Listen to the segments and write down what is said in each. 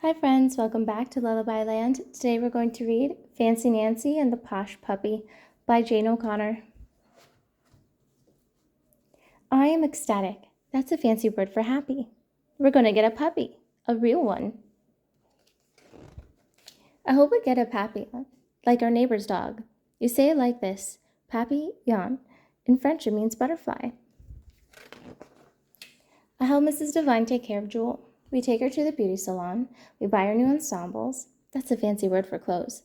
Hi friends, welcome back to Lullaby Land. Today we're going to read Fancy Nancy and the Posh Puppy by Jane O'Connor. I am ecstatic. That's a fancy word for happy. We're going to get a puppy, a real one. I hope we get a papillon, like our neighbor's dog. You say it like this, papillon. In French it means butterfly. I help Mrs. Devine take care of Jewel. We take her to the beauty salon. We buy her new ensembles. That's a fancy word for clothes.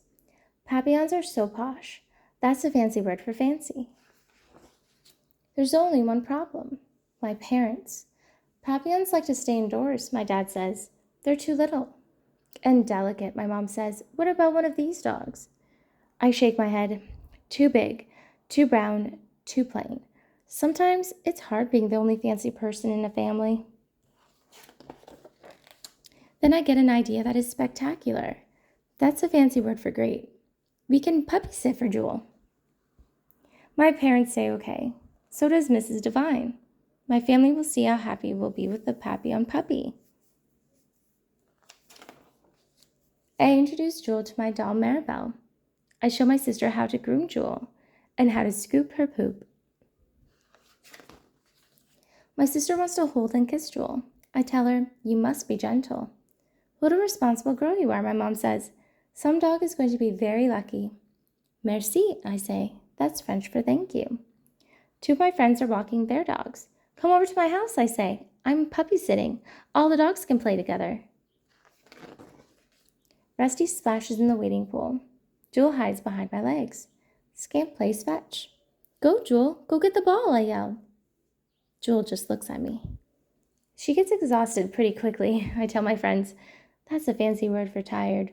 Papillons are so posh. That's a fancy word for fancy. There's only one problem. My parents. Papillons like to stay indoors, my dad says. They're too little. And delicate, my mom says. What about one of these dogs? I shake my head. Too big, too brown, too plain. Sometimes it's hard being the only fancy person in a family. Then I get an idea that is spectacular. That's a fancy word for great. We can puppy sit for Jewel. My parents say okay. So does Mrs. Devine. My family will see how happy we'll be with the papillon puppy. I introduce Jewel to my doll Maribel. I show my sister how to groom Jewel and how to scoop her poop. My sister wants to hold and kiss Jewel. I tell her, you must be gentle. What a responsible girl you are, my mom says. Some dog is going to be very lucky. Merci, I say. That's French for thank you. Two of my friends are walking their dogs. Come over to my house, I say. I'm puppy sitting. All the dogs can play together. Rusty splashes in the wading pool. Jewel hides behind my legs. Scamp plays fetch. Go, Jewel. Go get the ball, I yell. Jewel just looks at me. She gets exhausted pretty quickly, I tell my friends. That's a fancy word for tired.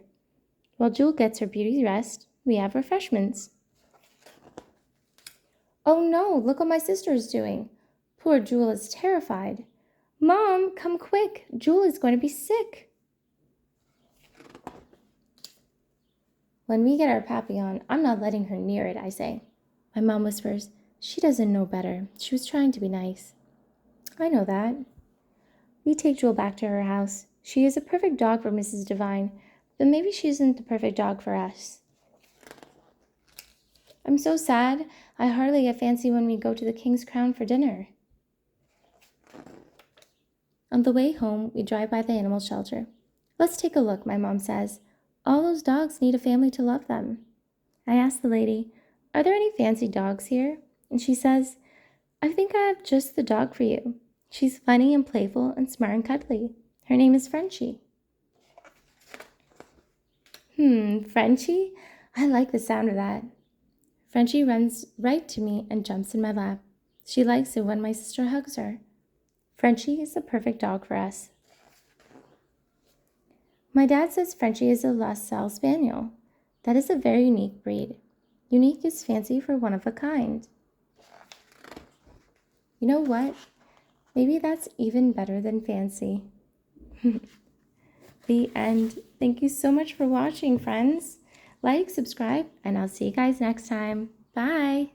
While Jewel gets her beauty rest, we have refreshments. Oh no, look what my sister is doing. Poor Jewel is terrified. Mom, come quick. Jewel is going to be sick. When we get our papillon, I'm not letting her near it, I say. My mom whispers, she doesn't know better. She was trying to be nice. I know that. We take Jewel back to her house. She is a perfect dog for Mrs. Devine, but maybe she isn't the perfect dog for us. I'm so sad. I hardly get fancy when we go to the King's Crown for dinner. On the way home, we drive by the animal shelter. Let's take a look, my mom says. All those dogs need a family to love them. I ask the lady, are there any fancy dogs here? And she says, I think I have just the dog for you. She's funny and playful and smart and cuddly. Her name is Frenchie. Frenchie? I like the sound of that. Frenchie runs right to me and jumps in my lap. She likes it when my sister hugs her. Frenchie is the perfect dog for us. My dad says Frenchie is a LaSalle Spaniel. That is a very unique breed. Unique is fancy for one of a kind. You know what? Maybe that's even better than fancy. The end. Thank you so much for watching, friends. Like, subscribe, and I'll see you guys next time. Bye!